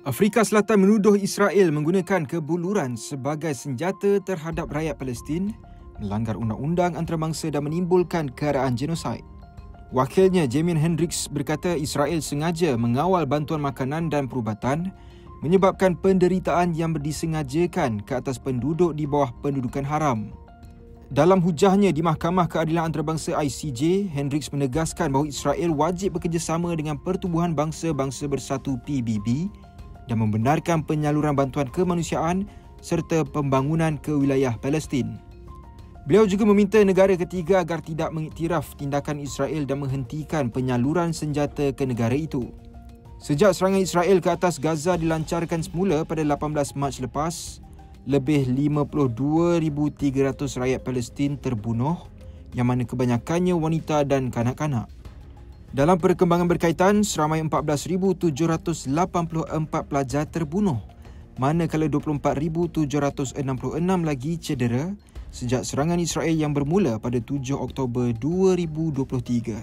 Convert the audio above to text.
Afrika Selatan menuduh Israel menggunakan kebuluran sebagai senjata terhadap rakyat Palestin, melanggar undang-undang antarabangsa dan menimbulkan keadaan genosid. Wakilnya Jamien Hendricks berkata Israel sengaja mengawal bantuan makanan dan perubatan menyebabkan penderitaan yang disengajakan ke atas penduduk di bawah pendudukan haram. Dalam hujahnya di Mahkamah Keadilan Antarabangsa ICJ, Hendricks menegaskan bahawa Israel wajib bekerjasama dengan Pertubuhan Bangsa-Bangsa Bersatu PBB dan membenarkan penyaluran bantuan kemanusiaan serta pembangunan ke wilayah Palestin. Beliau juga meminta negara ketiga agar tidak mengiktiraf tindakan Israel dan menghentikan penyaluran senjata ke negara itu. Sejak serangan Israel ke atas Gaza dilancarkan semula pada 18 Mac lepas, lebih 52,300 rakyat Palestin terbunuh, yang mana kebanyakannya wanita dan kanak-kanak. Dalam perkembangan berkaitan, seramai 14,784 pelajar terbunuh, manakala 24,766 lagi cedera sejak serangan Israel yang bermula pada 7 Oktober 2023.